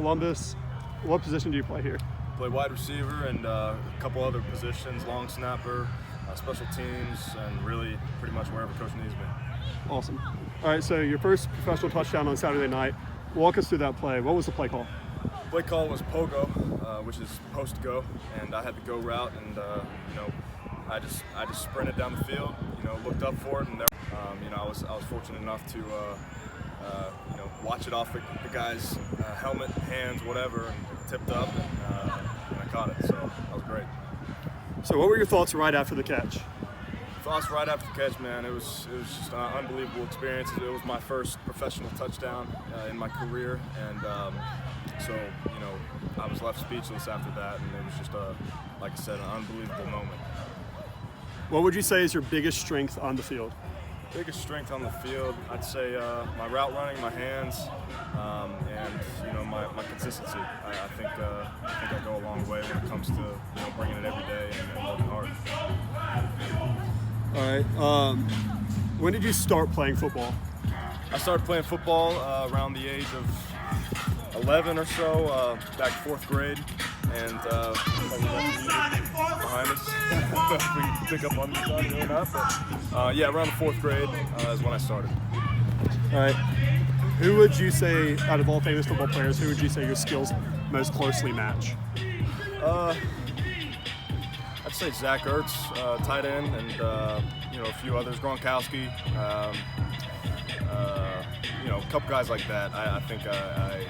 Columbus. What position do you play here? Play wide receiver and a couple other positions, long snapper, special teams, and really pretty much wherever coach needs me. Awesome. All right, so your first professional touchdown on Saturday night. Walk us through that play. What was the play call? Play call was pogo, which is post go, and I had the go route, and I just sprinted down the field, looked up for it, and there, I was fortunate enough to watch it off the guy's helmet, hands, whatever, and tipped up, and I caught it. So that was great. So what were your thoughts right after the catch? Thoughts right after the catch, man. It was just an unbelievable experience. It was my first professional touchdown in my career, and so I was left speechless after that, and it was just like I said, an unbelievable moment. What would you say is your biggest strength on the field? Biggest strength on the field, I'd say my route running, my hands, and my consistency. I think I go a long way when it comes to bringing it every day and working hard. All right. When did you start playing football? I started playing football around the age of 11 or so, back 4th grade, and behind us. We can pick up on the audio or not, but yeah, around the 4th grade is when I started. All right. Who would you say, out of all famous football players, who would you say your skills most closely match? I'd say Zach Ertz, tight end, and a few others, Gronkowski. A couple guys like that. I think I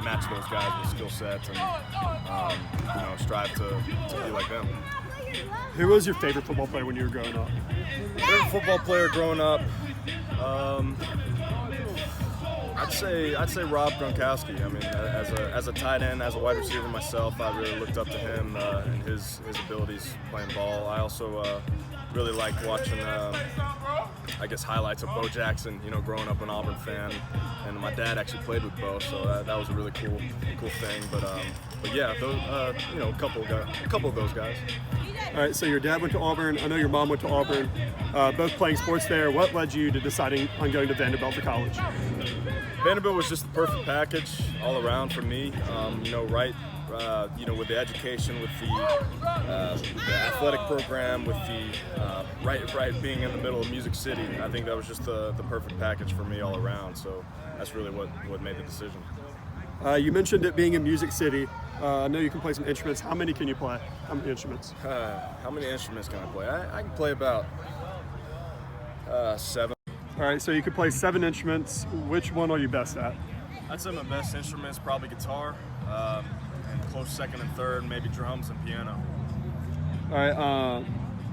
match those guys with skill sets and strive to be like them. Who was your favorite football player when you were growing up? Favorite football player growing up? I'd say Rob Gronkowski. I mean, as a tight end, as a wide receiver myself, I really looked up to him and his abilities playing ball. I also really liked watching, highlights of Bo Jackson. Growing up an Auburn fan, and my dad actually played with Bo, so that was a really cool thing. But yeah, those, a couple of those guys. All right, so your dad went to Auburn. I know your mom went to Auburn. Both playing sports there. What led you to deciding on going to Vanderbilt for college? Vanderbilt was just the perfect package all around for me. With the education, with the athletic program, with the right being in the middle of Music City. I think that was just the perfect package for me all around. So that's really what made the decision. You mentioned it being in Music City. I know you can play some instruments. How many can you play? How many instruments? How many instruments can I play? I can play about 7. All right, so you could play 7 instruments. Which one are you best at? I'd say my best instruments probably guitar, and close second and third, maybe drums and piano. All right,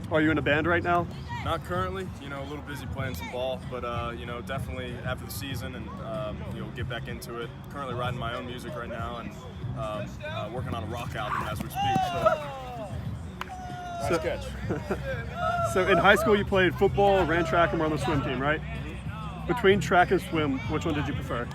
are you in a band right now? Not currently, a little busy playing some ball, but definitely after the season and get back into it. Currently writing my own music right now and working on a rock album as we speak. So, nice catch. So in high school you played football, ran track, and were on the swim team, right? Between track and swim, which one did you prefer?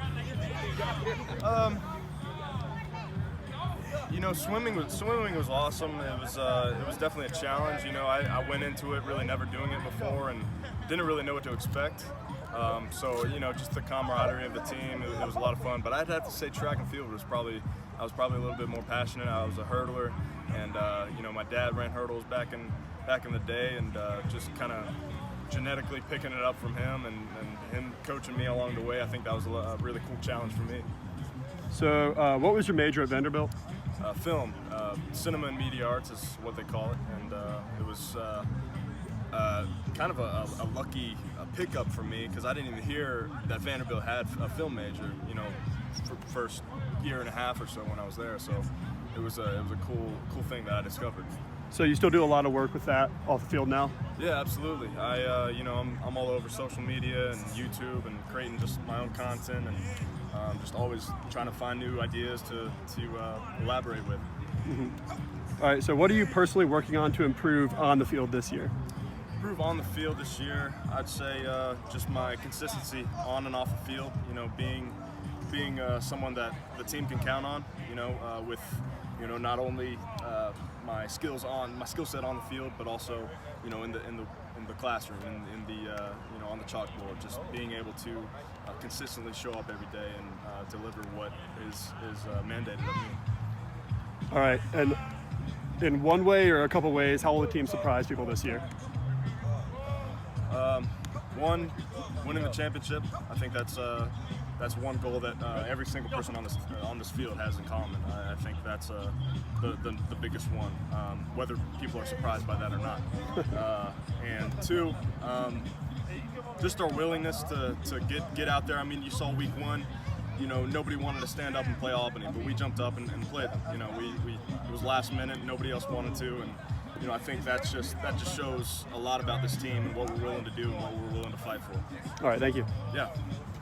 Swimming was awesome. It was definitely a challenge. I went into it really never doing it before and didn't really know what to expect. So just the camaraderie of the team, it was a lot of fun. But I'd have to say track and field I was probably a little bit more passionate. I was a hurdler, and my dad ran hurdles back in the day, and just kind of genetically picking it up from him and him coaching me along the way. I think that was a really cool challenge for me. So what was your major at Vanderbilt? Film, cinema and media arts is what they call it, and it was kind of a lucky pickup for me because I didn't even hear that Vanderbilt had a film major, for the first year and a half or so when I was there. So it was a cool thing that I discovered. So you still do a lot of work with that off the field now? Yeah, absolutely. I'm all over social media and YouTube and creating just my own content and just always trying to find new ideas to elaborate with. Mm-hmm. All right, so what are you personally working on to improve on the field this year? Improve on the field this year, I'd say just my consistency on and off the field, being someone that the team can count on, with not only my skill set on the field, but also in the classroom, in the you know, on the chalkboard, just being able to consistently show up every day and deliver what is mandated of me. All right, and in one way or a couple ways, how will the team surprise people this year? One, winning the championship. I think that's one goal that every single person on this field has in common. I think that's the biggest one, whether people are surprised by that or not. And two, just our willingness to get out there. I mean, you saw week one. You know, nobody wanted to stand up and play Albany, but we jumped up and played. You know, it was last minute. Nobody else wanted to, and you know, I think that just shows a lot about this team and what we're willing to do and what we're willing to fight for. All right, thank you. Yeah.